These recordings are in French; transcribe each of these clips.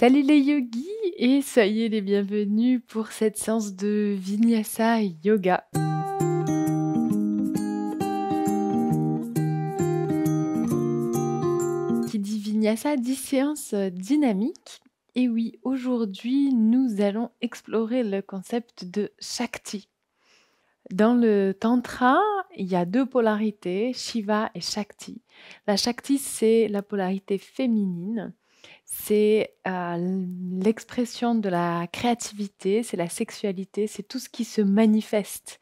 Salut les yogis et soyez les bienvenus pour cette séance de Vinyasa Yoga. Qui dit Vinyasa dit séance dynamique. Et oui, aujourd'hui, nous allons explorer le concept de Shakti. Dans le Tantra, il y a deux polarités, Shiva et Shakti. La Shakti, c'est la polarité féminine. C'est l'expression de la créativité, c'est la sexualité, c'est tout ce qui se manifeste.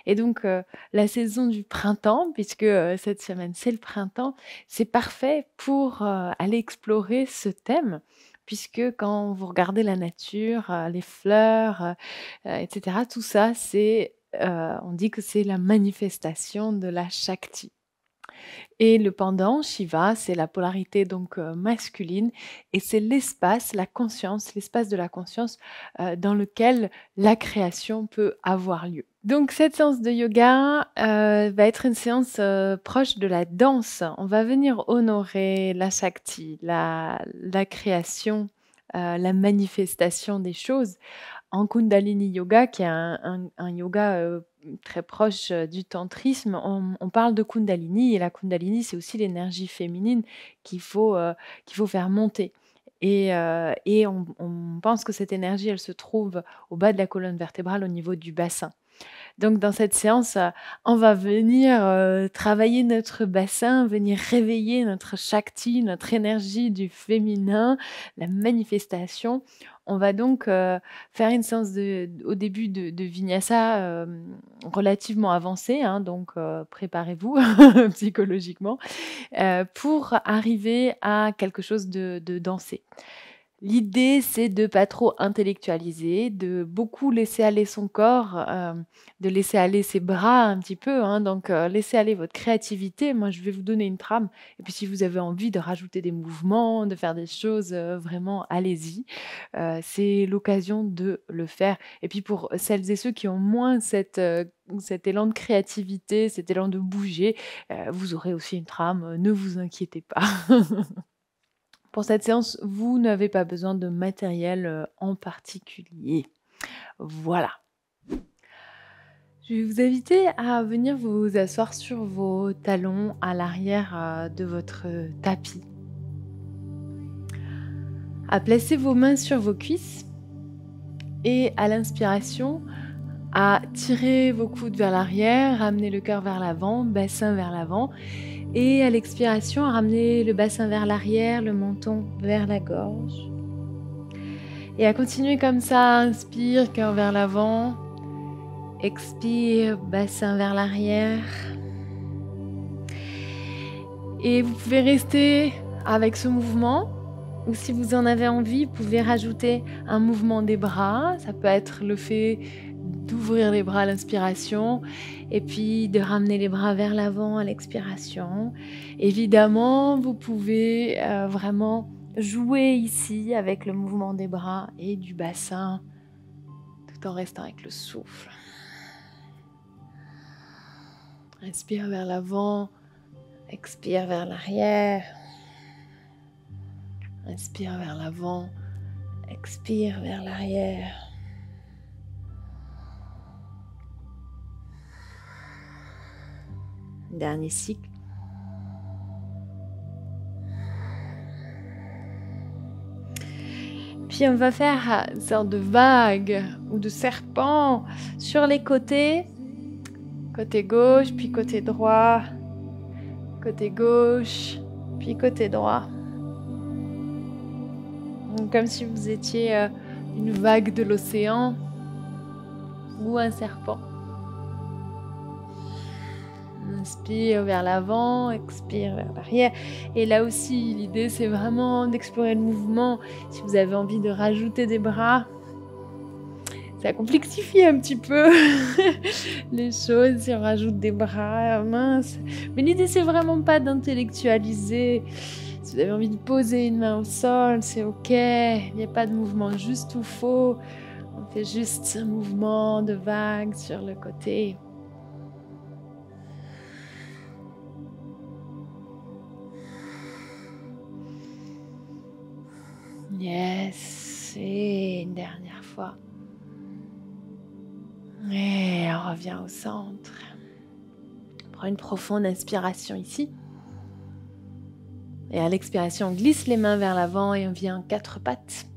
Et donc, la saison du printemps, puisque cette semaine c'est le printemps, c'est parfait pour aller explorer ce thème, puisque quand vous regardez la nature, les fleurs, etc., tout ça, on dit que c'est la manifestation de la Shakti. Et le pendant, Shiva, c'est la polarité donc masculine et c'est l'espace, la conscience, l'espace de la conscience dans lequel la création peut avoir lieu. Donc cette séance de yoga va être une séance proche de la danse. On va venir honorer la Shakti, la création, la manifestation des choses en Kundalini Yoga, qui est un yoga très proche du tantrisme. On parle de Kundalini, et la Kundalini, c'est aussi l'énergie féminine qu'il faut faire monter. Et on pense que cette énergie, elle se trouve au bas de la colonne vertébrale, au niveau du bassin. Donc dans cette séance, on va venir travailler notre bassin, venir réveiller notre Shakti, notre énergie du féminin, la manifestation. On va donc faire une séance au début de Vinyasa relativement avancée, hein, donc préparez-vous psychologiquement pour arriver à quelque chose de dansé. L'idée, c'est de pas trop intellectualiser, de beaucoup laisser aller son corps, de laisser aller ses bras un petit peu, hein, donc laissez aller votre créativité. Moi, je vais vous donner une trame, et puis si vous avez envie de rajouter des mouvements, de faire des choses, vraiment, allez-y. C'est l'occasion de le faire. Et puis pour celles et ceux qui ont moins cet élan de créativité, cet élan de bouger, vous aurez aussi une trame, ne vous inquiétez pas. Pour cette séance, vous n'avez pas besoin de matériel en particulier. Voilà. Je vais vous inviter à venir vous asseoir sur vos talons à l'arrière de votre tapis. À placer vos mains sur vos cuisses et à l'inspiration, à tirer vos coudes vers l'arrière, ramener le cœur vers l'avant, bassin vers l'avant. Et à l'expiration, ramener le bassin vers l'arrière, le menton vers la gorge. Et à continuer comme ça, inspire, cœur vers l'avant. Expire, bassin vers l'arrière. Et vous pouvez rester avec ce mouvement. Ou si vous en avez envie, vous pouvez rajouter un mouvement des bras. Ça peut être le fait d'ouvrir les bras à l'inspiration et puis de ramener les bras vers l'avant à l'expiration. Évidemment, vous pouvez vraiment jouer ici avec le mouvement des bras et du bassin tout en restant avec le souffle. Inspire vers l'avant, expire vers l'arrière. Inspire vers l'avant, expire vers l'arrière. Dernier cycle. Puis on va faire une sorte de vague ou de serpent sur les côtés. Côté gauche, puis côté droit. Côté gauche, puis côté droit. Donc, comme si vous étiez une vague de l'océan ou un serpent. Inspire vers l'avant, expire vers l'arrière. Et là aussi, l'idée, c'est vraiment d'explorer le mouvement. Si vous avez envie de rajouter des bras, ça complexifie un petit peu les choses si on rajoute des bras, mince. Mais l'idée, c'est vraiment pas d'intellectualiser. Si vous avez envie de poser une main au sol, c'est ok. Il n'y a pas de mouvement juste ou faux. On fait juste un mouvement de vague sur le côté. Yes. Et une dernière fois. Et on revient au centre. Prends une profonde inspiration ici. Et à l'expiration, on glisse les mains vers l'avant et on vient en 4 pattes.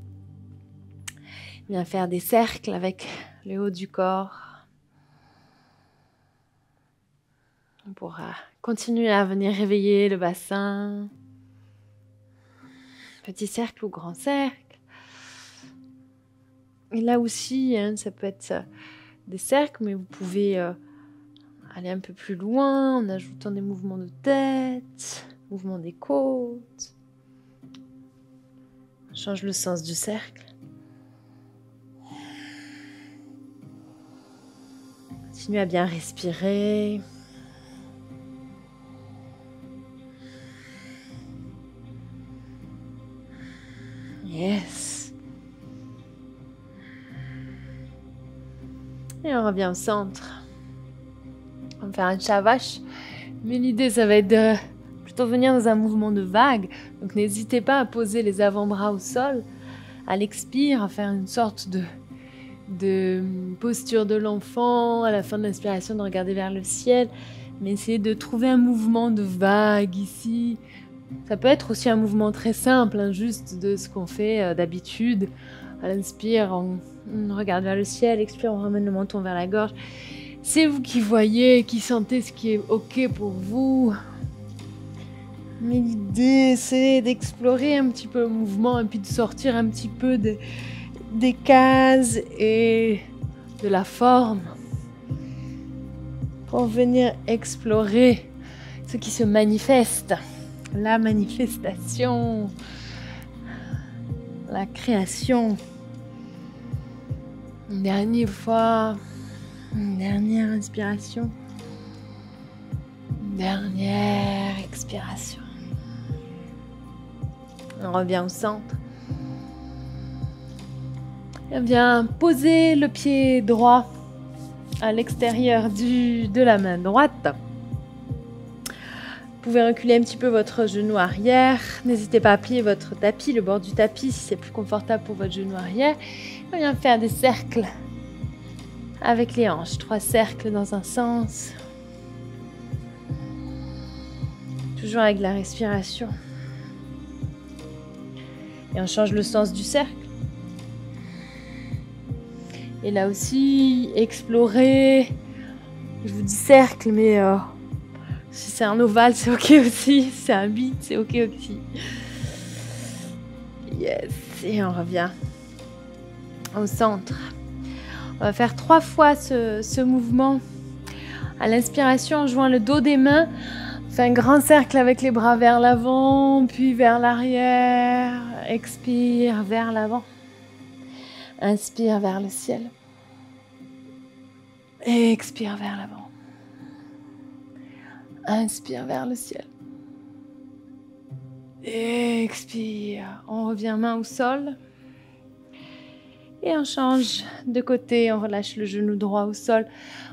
On vient faire des cercles avec le haut du corps. On pourra continuer à venir réveiller le bassin. Petit cercle ou grand cercle. Et là aussi, ça peut être des cercles, mais vous pouvez aller un peu plus loin en ajoutant des mouvements de tête, mouvements des côtes. On change le sens du cercle. Continuez à bien respirer. Yes. Et on revient au centre. On va faire un chavash. Mais l'idée, ça va être de plutôt venir dans un mouvement de vague. Donc n'hésitez pas à poser les avant-bras au sol. À l'expire, à faire une sorte de posture de l'enfant. À la fin de l'inspiration, de regarder vers le ciel. Mais essayez de trouver un mouvement de vague ici. Ça peut être aussi un mouvement très simple, juste de ce qu'on fait d'habitude. À l'inspire, on regarde vers le ciel. Expire, on ramène le menton vers la gorge. C'est vous qui voyez, qui sentez ce qui est OK pour vous. Mais l'idée, c'est d'explorer un petit peu le mouvement et puis de sortir un petit peu des cases et de la forme pour venir explorer ce qui se manifeste. La manifestation, la création. Une dernière fois, une dernière inspiration, une dernière expiration. On revient au centre. Et on vient poser le pied droit à l'extérieur de la main droite. Vous pouvez reculer un petit peu votre genou arrière. N'hésitez pas à plier votre tapis, le bord du tapis, si c'est plus confortable pour votre genou arrière. On vient faire des cercles avec les hanches. 3 cercles dans un sens. Toujours avec la respiration. Et on change le sens du cercle. Et là aussi, explorer. Je vous dis cercle, mais si c'est un ovale, c'est OK aussi. Si c'est un bit, c'est OK aussi. Yes. Et on revient au centre. On va faire 3 fois ce mouvement. À l'inspiration, on joint le dos des mains. On fait un grand cercle avec les bras vers l'avant, puis vers l'arrière. Expire vers l'avant. Inspire vers le ciel. Expire vers l'avant. Inspire vers le ciel. Expire. On revient main au sol. Et on change de côté. On relâche le genou droit au sol.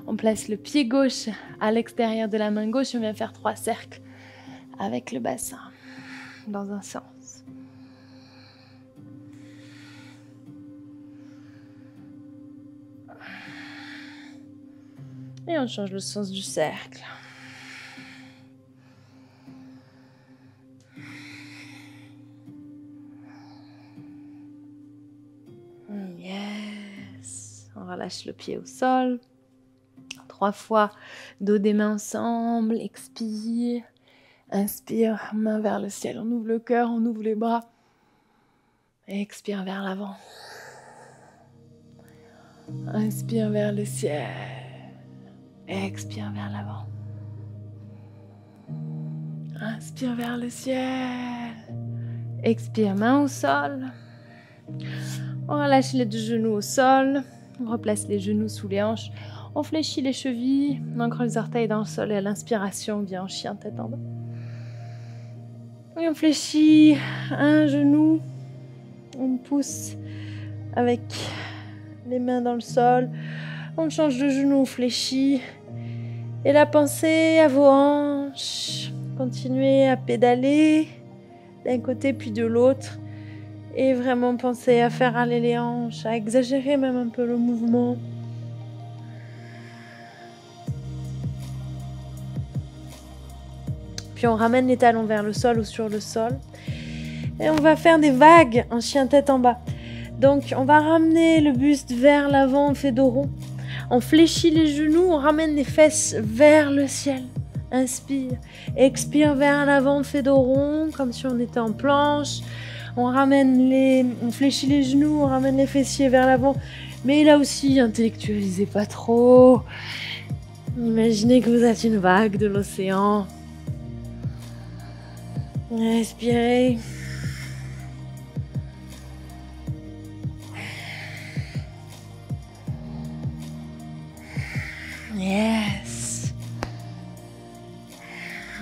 On place le pied gauche à l'extérieur de la main gauche. On vient faire 3 cercles avec le bassin dans un sens. Et on change le sens du cercle. Yes. On relâche le pied au sol. 3 fois, dos des mains ensemble. Expire. Inspire, main vers le ciel. On ouvre le cœur, on ouvre les bras. Expire vers l'avant. Inspire vers le ciel. Expire vers l'avant. Inspire vers le ciel. Expire, main au sol. On relâche les 2 genoux au sol. On replace les genoux sous les hanches. On fléchit les chevilles. On ancre les orteils dans le sol et à l'inspiration, on vient en chien tête en bas. Et on fléchit un genou. On pousse avec les mains dans le sol. On change de genou, on fléchit. Et la pensée à vos hanches. Continuez à pédaler d'un côté puis de l'autre. Et vraiment pensez à faire aller les hanches, à exagérer même un peu le mouvement. Puis on ramène les talons vers le sol ou sur le sol. Et on va faire des vagues en chien tête en bas. Donc on va ramener le buste vers l'avant, on fait dos rond. On fléchit les genoux, on ramène les fesses vers le ciel. Inspire, expire vers l'avant, on fait dos rond, comme si on était en planche. On fléchit les genoux, on ramène les fessiers vers l'avant. Mais là aussi, intellectualisez pas trop. Imaginez que vous êtes une vague de l'océan. Respirez. Yes.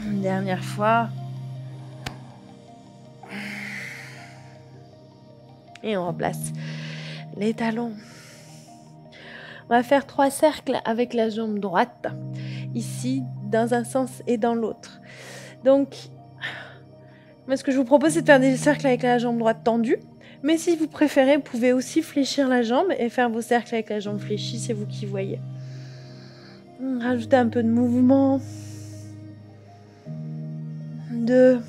Une dernière fois. Et on replace les talons. On va faire 3 cercles avec la jambe droite. Ici, dans un sens et dans l'autre. Donc, moi, ce que je vous propose, c'est de faire des cercles avec la jambe droite tendue. Mais si vous préférez, vous pouvez aussi fléchir la jambe et faire vos cercles avec la jambe fléchie. C'est vous qui voyez. Rajoutez un peu de mouvement. 2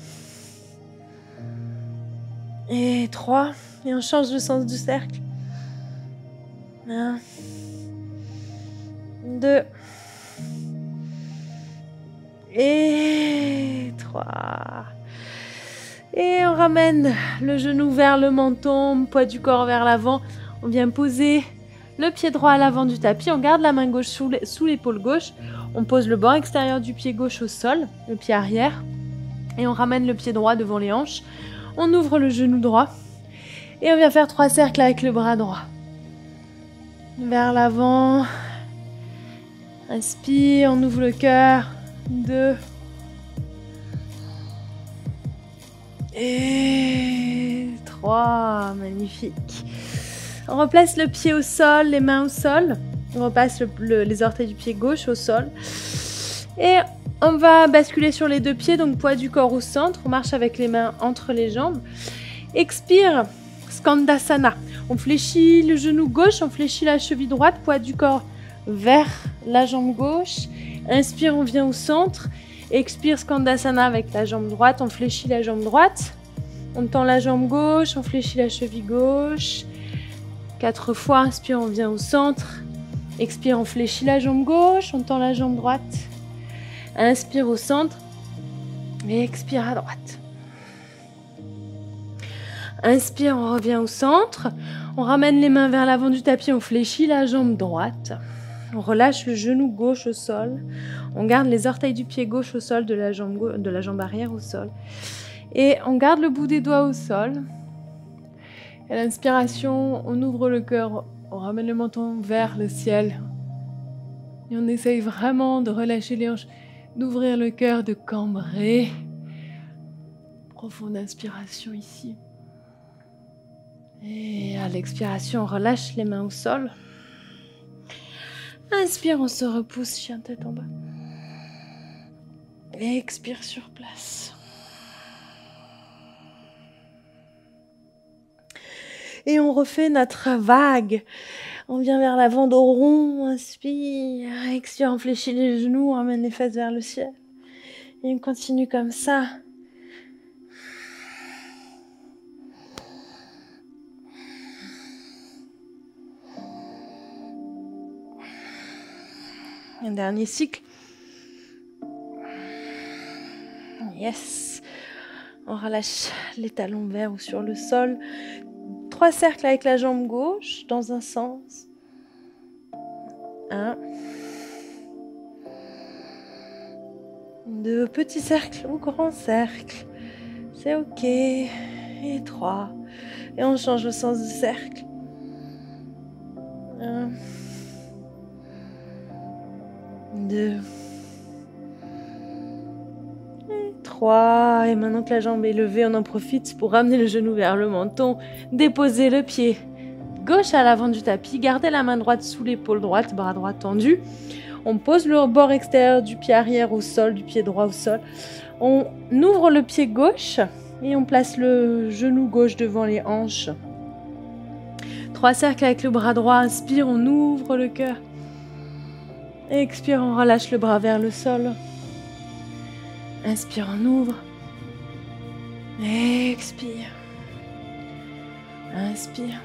et 3. Et on change le sens du cercle. 1, 2 et 3. Et on ramène le genou vers le menton, poids du corps vers l'avant. On vient poser le pied droit à l'avant du tapis. On garde la main gauche sous l'épaule gauche. On pose le banc extérieur du pied gauche au sol, le pied arrière. Et on ramène le pied droit devant les hanches. On ouvre le genou droit. Et on vient faire 3 cercles avec le bras droit. Vers l'avant. Inspire, on ouvre le cœur. 2. Et 3. Magnifique. On replace le pied au sol, les mains au sol. On repasse les orteils du pied gauche au sol. Et on va basculer sur les 2 pieds, donc poids du corps au centre. On marche avec les mains entre les jambes. Expire, Skandasana. On fléchit le genou gauche, on fléchit la cheville droite, poids du corps vers la jambe gauche. Inspire, on vient au centre. Expire, Skandasana avec la jambe droite. On fléchit la jambe droite. On tend la jambe gauche, on fléchit la cheville gauche. 4 fois, inspire, on vient au centre. Expire, on fléchit la jambe gauche, on tend la jambe droite. Inspire au centre et expire à droite. Inspire, on revient au centre. On ramène les mains vers l'avant du tapis, on fléchit la jambe droite. On relâche le genou gauche au sol. On garde les orteils du pied gauche au sol, de la jambe arrière au sol. Et on garde le bout des doigts au sol. À l'inspiration, on ouvre le cœur, on ramène le menton vers le ciel. Et on essaye vraiment de relâcher les hanches, d'ouvrir le cœur, de cambrer. Profonde inspiration ici. Et à l'expiration, on relâche les mains au sol. Inspire, on se repousse, chien tête en bas. Et expire sur place. Et on refait notre vague. On vient vers l'avant, dos rond, inspire, expire, on fléchit les genoux, on ramène les fesses vers le ciel. Et on continue comme ça. Un dernier cycle. Yes. On relâche les talons vers ou sur le sol. 3 cercles avec la jambe gauche dans un sens. 1. 2 petits cercles ou grands cercles. C'est ok. Et 3. Et on change le sens du cercle. 1. 2. Et 3. Et maintenant que la jambe est levée, on en profite pour ramener le genou vers le menton. Déposer le pied gauche à l'avant du tapis. Gardez la main droite sous l'épaule droite, bras droit tendu. On pose le bord extérieur du pied arrière au sol, du pied droit au sol. On ouvre le pied gauche Et on place le genou gauche devant les hanches. 3 cercles avec le bras droit. Inspire, on ouvre le cœur. Expire, on relâche le bras vers le sol. Inspire, on ouvre. Expire. Inspire.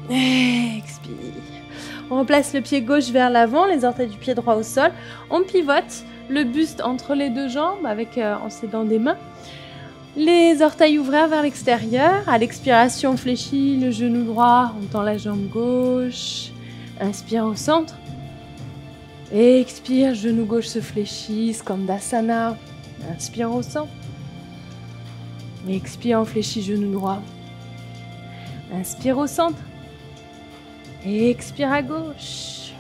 Expire. On replace le pied gauche vers l'avant, les orteils du pied droit au sol. On pivote le buste entre les deux jambes en s'aidant des mains. Les orteils ouverts vers l'extérieur. À l'expiration, on fléchit le genou droit. On tend la jambe gauche. Inspire au centre. Expire, genou gauche se fléchit. Skandasana. Inspire au centre. Expire, on fléchit genou droit. Inspire au centre. Expire à gauche.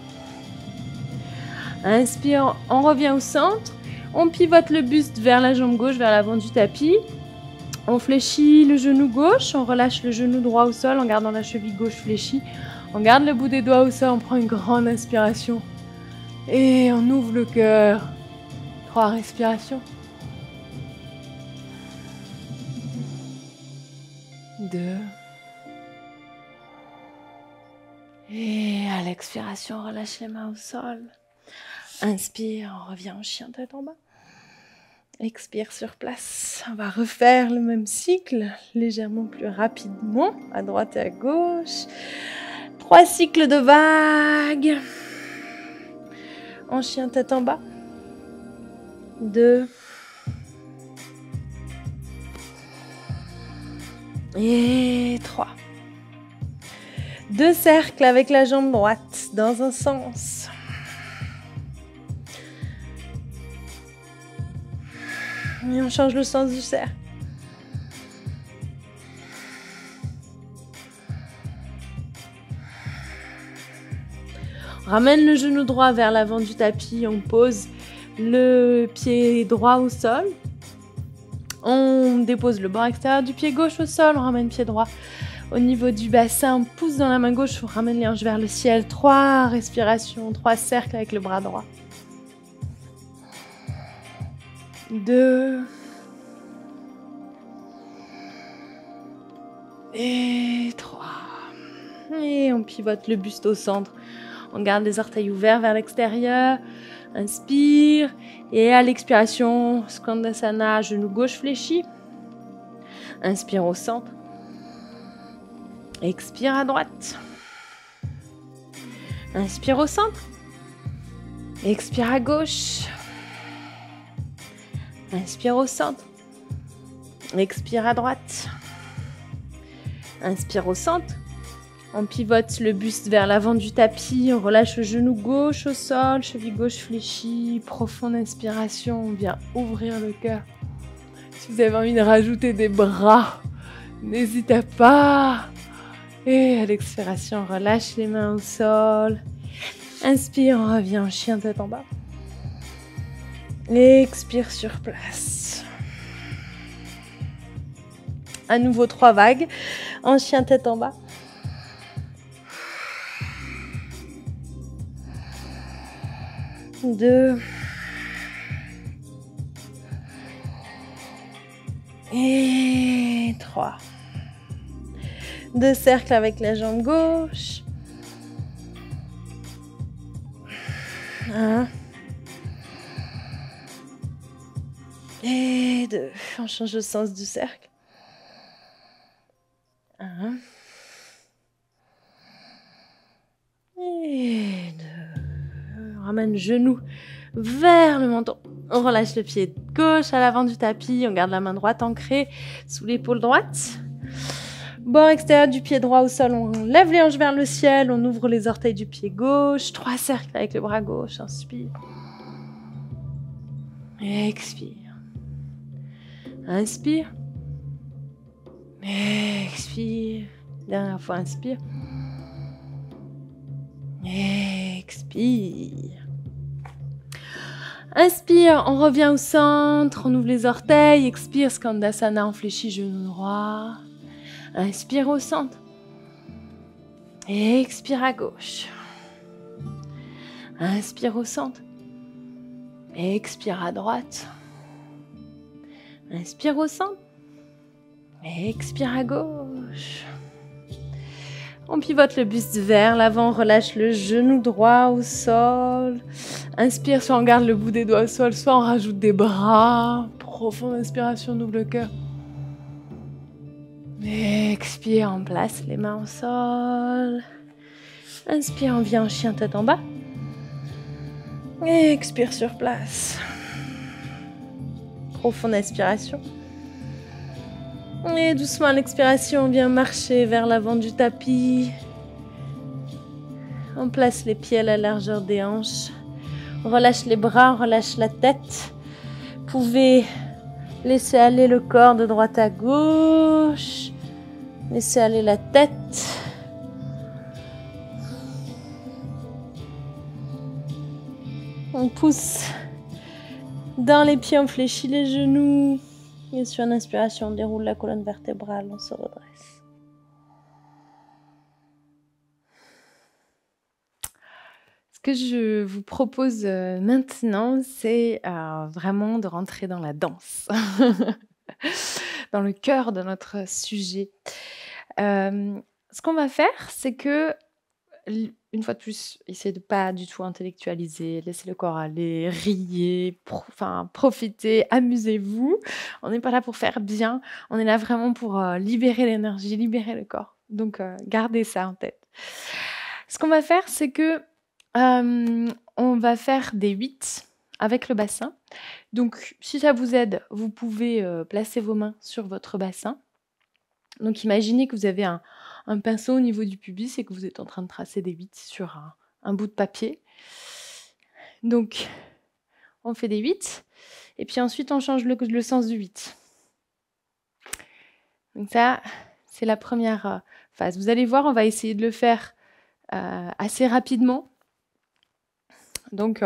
Inspire, on revient au centre. On pivote le buste vers la jambe gauche, vers l'avant du tapis. On fléchit le genou gauche. On relâche le genou droit au sol en gardant la cheville gauche fléchie. On garde le bout des doigts au sol. On prend une grande inspiration. Et on ouvre le cœur. 3 respirations. 2. Et à l'expiration, on relâche les mains au sol. Inspire, on revient en chien tête en bas. Expire sur place. On va refaire le même cycle, légèrement plus rapidement, à droite et à gauche. 3 cycles de vagues. En chien tête en bas. 2. Et 3. 2 cercles avec la jambe droite dans un sens. Et on change le sens du cercle. On ramène le genou droit vers l'avant du tapis. On pose le pied droit au sol. On dépose le bord extérieur du pied gauche au sol. On ramène le pied droit au niveau du bassin. On pousse dans la main gauche. On ramène les hanches vers le ciel. 3 respirations, 3 cercles avec le bras droit. 2. Et 3. Et on pivote le buste au centre. On garde les orteils ouverts vers l'extérieur. Inspire. Et à l'expiration, Skandasana, genou gauche fléchi. Inspire au centre. Expire à droite. Inspire au centre. Expire à gauche. Inspire au centre. Expire à droite. Inspire au centre. On pivote le buste vers l'avant du tapis. On relâche le genou gauche au sol. Cheville gauche fléchie. Profonde inspiration. On vient ouvrir le cœur. Si vous avez envie de rajouter des bras, n'hésitez pas. Et à l'expiration, on relâche les mains au sol. Inspire, on revient en chien tête en bas. Expire sur place. À nouveau 3 vagues. En chien tête en bas. Deux. Et 3. 2 cercles avec la jambe gauche. 1. Et 2. On change le sens du cercle. 1. Et 2. On ramène le genou vers le menton. On relâche le pied gauche à l'avant du tapis. On garde la main droite ancrée sous l'épaule droite. Bord extérieur du pied droit au sol. On lève les hanches vers le ciel. On ouvre les orteils du pied gauche. 3 cercles avec le bras gauche. Inspire. Expire. Inspire. Expire. Dernière fois, inspire. Expire. Inspire, on revient au centre, on ouvre les orteils. Expire, Skandasana, on fléchit genou droit. Inspire au centre. Expire à gauche. Inspire au centre. Expire à droite. Inspire au centre. Expire à gauche. On pivote le buste vers l'avant, on relâche le genou droit au sol. Inspire, soit on garde le bout des doigts au sol, soit on rajoute des bras. Profonde inspiration, on ouvre le cœur. Expire, on place les mains au sol. Inspire, on vient en chien tête en bas. Expire sur place. Profonde inspiration. Et doucement à l'expiration, on vient marcher vers l'avant du tapis. On place les pieds à la largeur des hanches. On relâche les bras, on relâche la tête. Vous pouvez laisser aller le corps de droite à gauche. Laissez aller la tête. On pousse dans les pieds, on fléchit les genoux. Et sur l'inspiration, on déroule la colonne vertébrale, on se redresse. Ce que je vous propose maintenant, c'est vraiment de rentrer dans la danse, dans le cœur de notre sujet. Ce qu'on va faire, c'est que, une fois de plus, essayez de pas du tout intellectualiser, laissez le corps aller, riez, profitez, amusez-vous. On n'est pas là pour faire bien, on est là vraiment pour libérer l'énergie, libérer le corps. Donc, gardez ça en tête. Ce qu'on va faire, c'est que on va faire des 8 avec le bassin. Donc, si ça vous aide, vous pouvez placer vos mains sur votre bassin. Donc, imaginez que vous avez un pinceau au niveau du pubis et que vous êtes en train de tracer des 8 sur un bout de papier. Donc, on fait des 8 et puis ensuite, on change le sens du 8. Donc ça, c'est la première phase. Vous allez voir, on va essayer de le faire assez rapidement. Donc,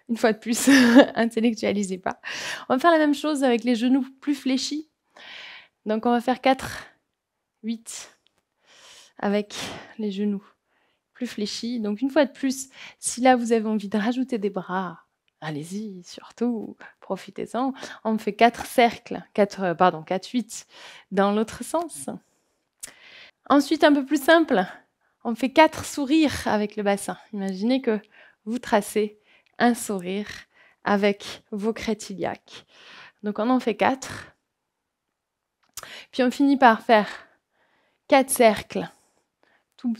une fois de plus, intellectualisez pas. On va faire la même chose avec les genoux plus fléchis. Donc, on va faire 4, 8 avec les genoux plus fléchis. Donc, une fois de plus, si là, vous avez envie de rajouter des bras, allez-y, surtout, profitez-en. On fait 4 cercles, 4, 8 dans l'autre sens. Ensuite, un peu plus simple, on fait 4 sourires avec le bassin. Imaginez que vous tracez un sourire avec vos crêtes iliaques. Donc, on en fait 4. Puis, on finit par faire 4 cercles,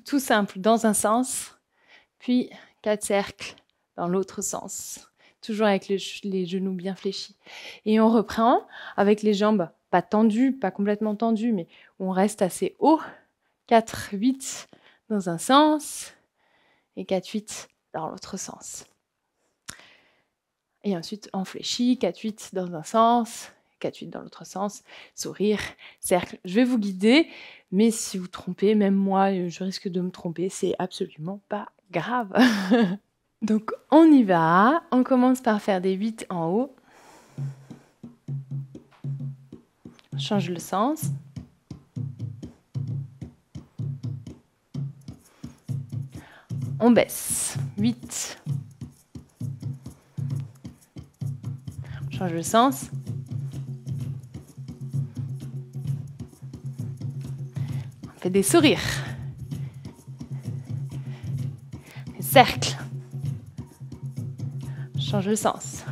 tout simple, dans un sens. Puis, 4 cercles dans l'autre sens. Toujours avec les genoux bien fléchis. Et on reprend avec les jambes pas tendues, pas complètement tendues, mais on reste assez haut. 4, 8 dans un sens et 4, 8 dans l'autre sens. Et ensuite, on fléchit, 4, 8 dans un sens, 4, 8 dans l'autre sens, sourire, cercle. Je vais vous guider, mais si vous trompez, même moi, je risque de me tromper, c'est absolument pas grave. Donc, on y va. On commence par faire des 8 en haut. On change le sens. On baisse. 8. On change le sens. On fait des sourires. Des cercles. On change le sens.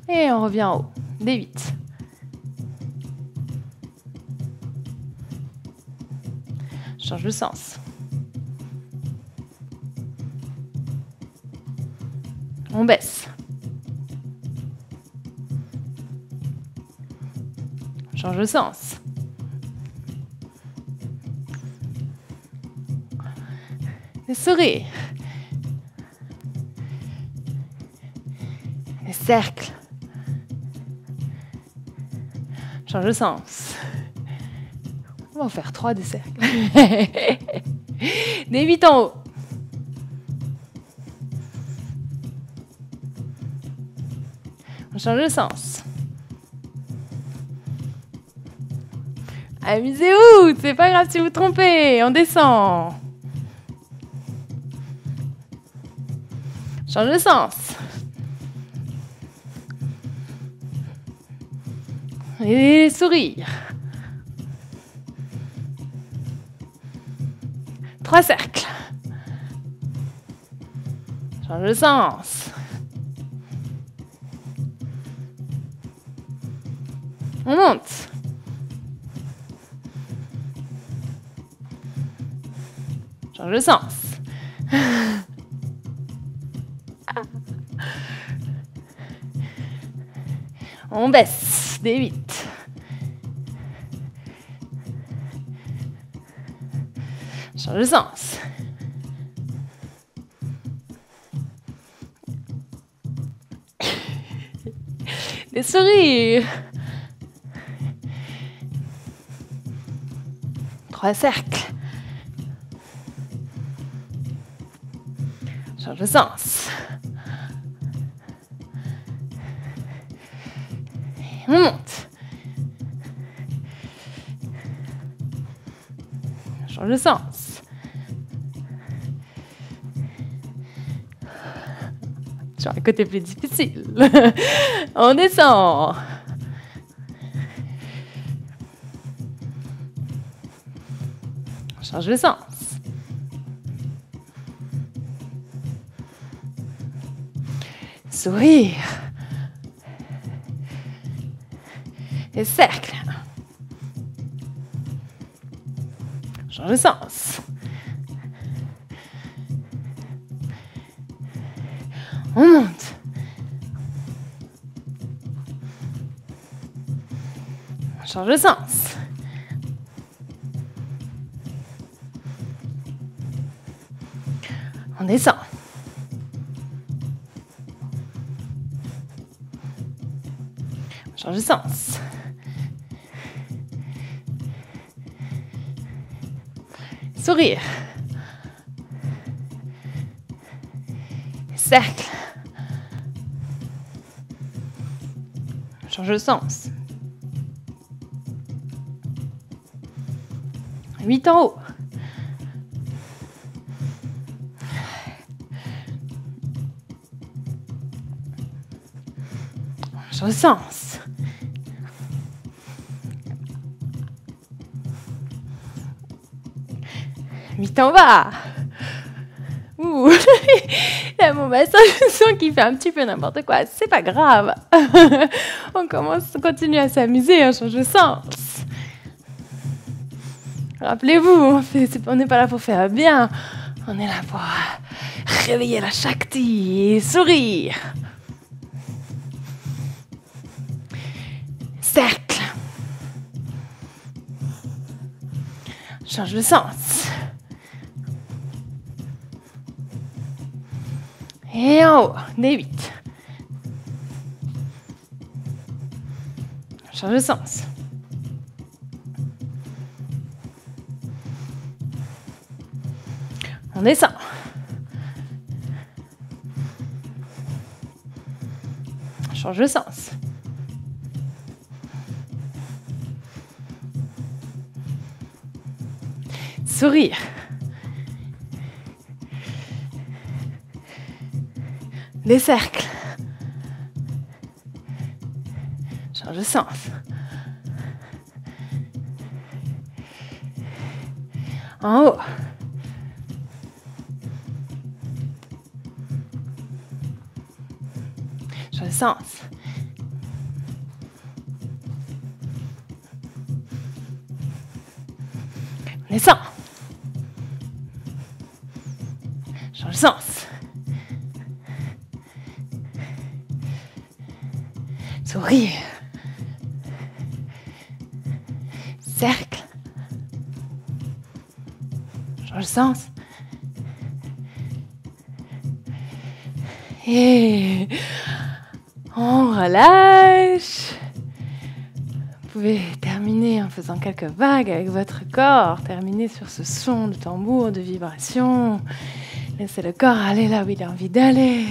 Et on revient en haut. Des 8. Change le sens. On baisse. On change le sens. Des sourires. Des cercles. Change le sens. On va en faire 3 des cercles. Des 8 en haut. On change le sens. Amusez-vous, c'est pas grave si vous trompez. On descend. Change le sens. Et sourire. 3 cercles. Change de sens. On monte. Change de sens. On baisse. D8. Change de sens. Des sourires. 3 cercles. Change de sens. On monte. Change de sens. Sur un côté plus difficile. On descend. Change de sens. Sourire. Et cercle. Change de sens. On monte. Change de sens. On descend. Change de sens. Sourire. Cercle. Change de sens. 8 en haut. Change de sens. Vite en bas. Ouh. Là, mon bassin, je sens qu'il fait un petit peu n'importe quoi. C'est pas grave. On continue à s'amuser, on change de sens. Rappelez-vous, on n'est pas là pour faire bien. On est là pour réveiller la Shakti et sourire. Cercle. Change de sens. Et en haut, D8. Change de sens. On descend. Change de sens. Sourire. Des cercles. Change de sens. En haut. Change de sens. On descend. Change de sens. Sourire. Cercle. Change de sens. Et on relâche. Vous pouvez terminer en faisant quelques vagues avec votre corps. Terminer sur ce son de tambour, de vibration. Laissez le corps aller là où il a envie d'aller.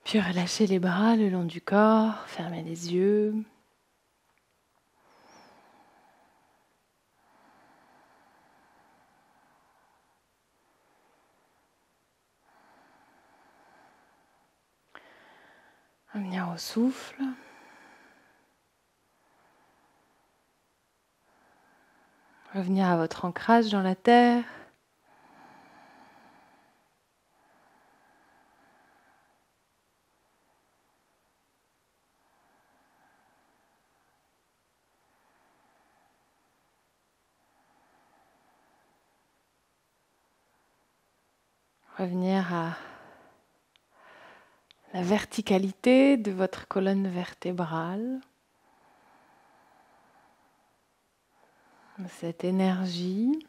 Puis relâchez les bras le long du corps. Fermez les yeux. Revenir au souffle. Revenir à votre ancrage dans la terre. Revenir à la verticalité de votre colonne vertébrale. Cette énergie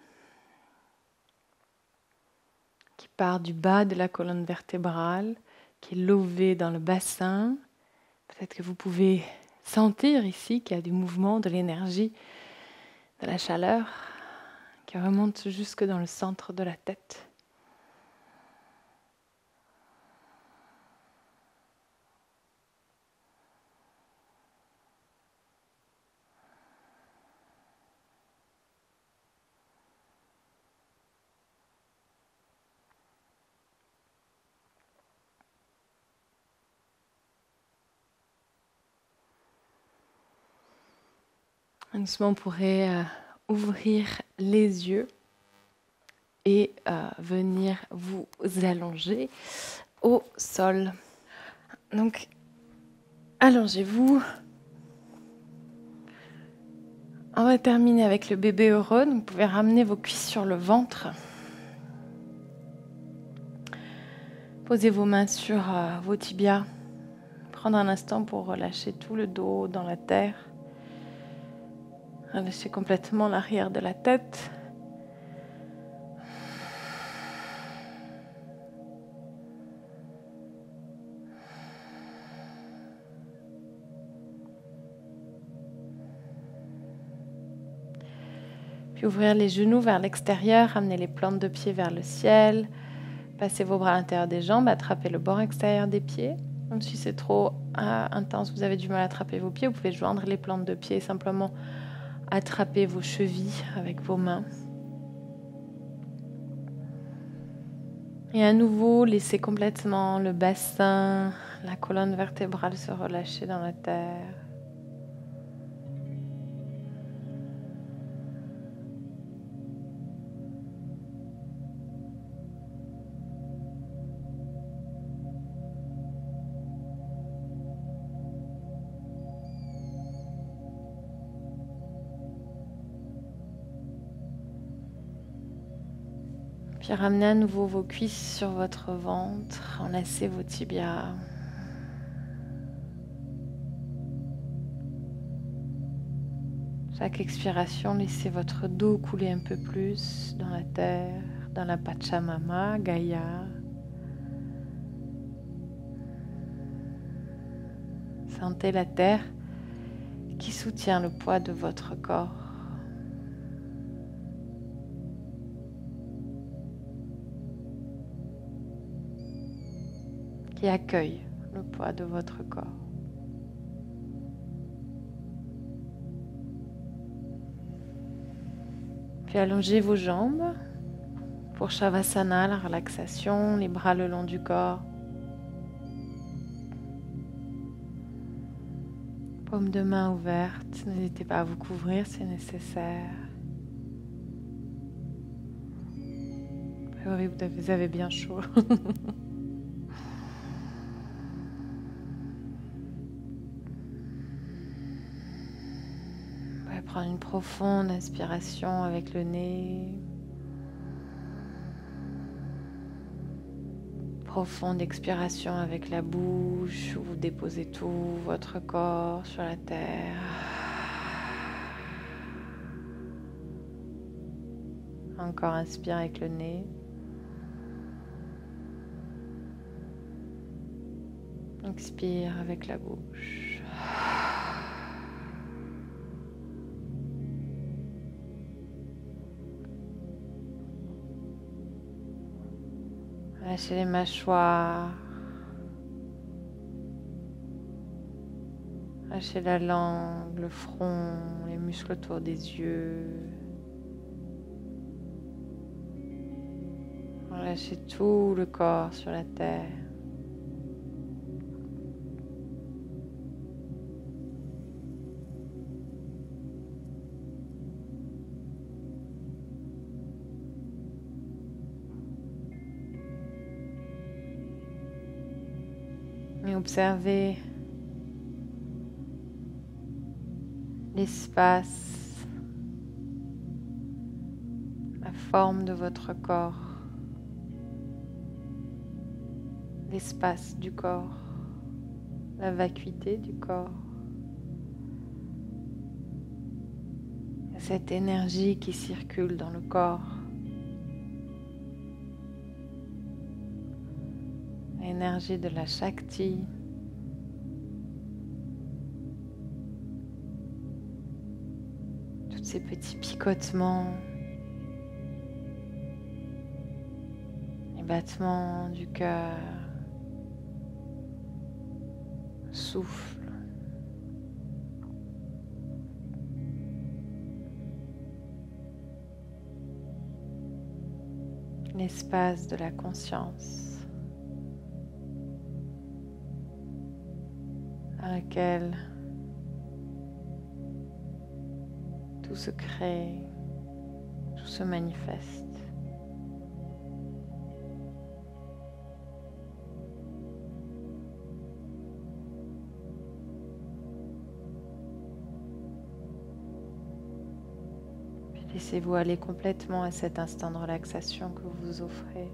qui part du bas de la colonne vertébrale, qui est levée dans le bassin. Peut-être que vous pouvez sentir ici qu'il y a du mouvement, de l'énergie, de la chaleur qui remonte jusque dans le centre de la tête. Doucement, on pourrait ouvrir les yeux et venir vous allonger au sol. Donc, allongez-vous. On va terminer avec le bébé heureux. Donc, vous pouvez ramener vos cuisses sur le ventre. Posez vos mains sur vos tibias. Prendre un instant pour relâcher tout le dos dans la terre. Relâchez complètement l'arrière de la tête. Puis ouvrir les genoux vers l'extérieur, ramener les plantes de pied vers le ciel. Passez vos bras à l'intérieur des jambes, attrapez le bord extérieur des pieds. Même si c'est trop intense, vous avez du mal à attraper vos pieds, vous pouvez joindre les plantes de pied et simplement attraper vos chevilles avec vos mains. Et à nouveau, laissez complètement le bassin, la colonne vertébrale se relâcher dans la terre. Puis ramenez à nouveau vos cuisses sur votre ventre, enlacez vos tibias. Chaque expiration, laissez votre dos couler un peu plus dans la terre, dans la Pachamama, Gaïa. Sentez la terre qui soutient le poids de votre corps. Qui accueille le poids de votre corps. Puis allongez vos jambes pour Shavasana, la relaxation, les bras le long du corps. Paume de main ouverte, n'hésitez pas à vous couvrir si nécessaire. Oui, vous avez bien chaud. Prendre une profonde inspiration avec le nez. Profonde expiration avec la bouche, où vous déposez tout votre corps sur la terre. Encore inspire avec le nez. Expire avec la bouche. Lâchez les mâchoires. Lâchez la langue, le front, les muscles autour des yeux. Lâchez tout le corps sur la terre. Observez l'espace, la forme de votre corps, l'espace du corps, la vacuité du corps. Cette énergie qui circule dans le corps. L'énergie de la Shakti. Tous ces petits picotements, les battements du cœur, souffle. L'espace de la conscience dans lequel tout se crée, tout se manifeste. Puis laissez-vous aller complètement à cet instant de relaxation que vous vous offrez.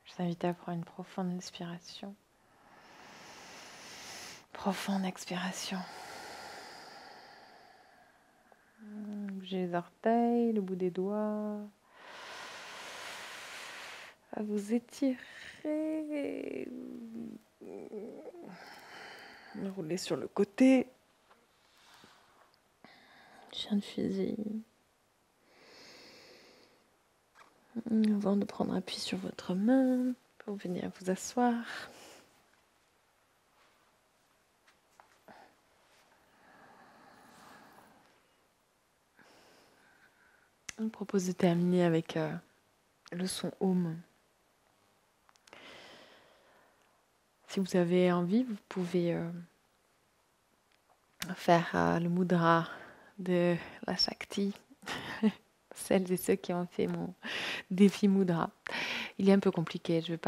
Je vous invite à prendre une profonde inspiration. Profonde expiration. Bougez les orteils, le bout des doigts. À vous étirer. Roulez sur le côté. Chien de fusil. Avant de prendre appui sur votre main, pour venir vous asseoir. Je vous propose de terminer avec le son Om. Si vous avez envie, vous pouvez faire le mudra de la Shakti. Celles et ceux qui ont fait mon défi mudra. Il est un peu compliqué, je vais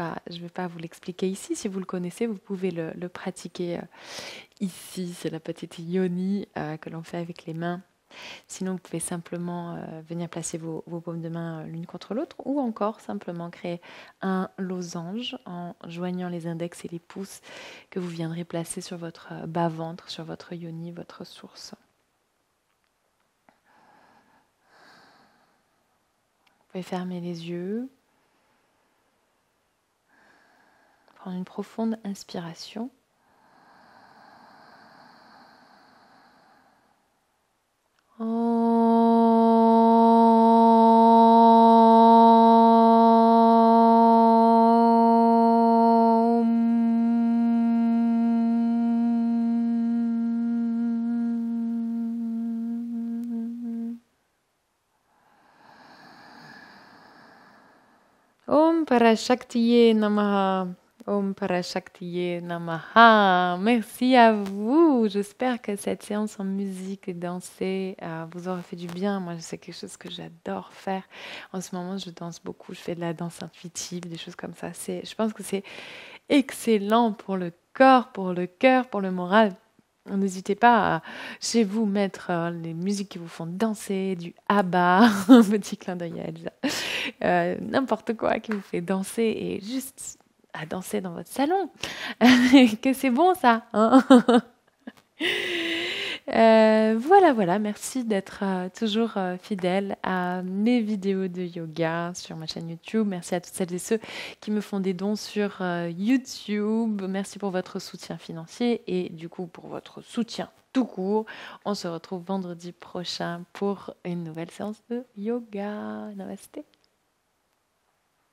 pas vous l'expliquer ici. Si vous le connaissez, vous pouvez le pratiquer ici. C'est la petite yoni que l'on fait avec les mains. Sinon, vous pouvez simplement venir placer vos paumes de main l'une contre l'autre ou encore simplement créer un losange en joignant les index et les pouces que vous viendrez placer sur votre bas-ventre, sur votre yoni, votre source. Vous pouvez fermer les yeux, prendre une profonde inspiration. Om Parashaktiye Namaha. Om Parashaktiye Namaha. Merci à vous. J'espère que cette séance en musique et dansée vous aura fait du bien. Moi, c'est quelque chose que j'adore faire. En ce moment, je danse beaucoup. Je fais de la danse intuitive, des choses comme ça. Je pense que c'est excellent pour le corps, pour le cœur, pour le moral. N'hésitez pas à, chez vous, mettre les musiques qui vous font danser, du ABBA, un petit clin d'œil à Elsa, n'importe quoi qui vous fait danser et juste à danser dans votre salon. Que c'est bon ça, hein. Voilà, merci d'être toujours fidèle à mes vidéos de yoga sur ma chaîne YouTube. Merci à toutes celles et ceux qui me font des dons sur YouTube. Merci pour votre soutien financier et du coup pour votre soutien tout court. On se retrouve vendredi prochain pour une nouvelle séance de yoga. Namasté.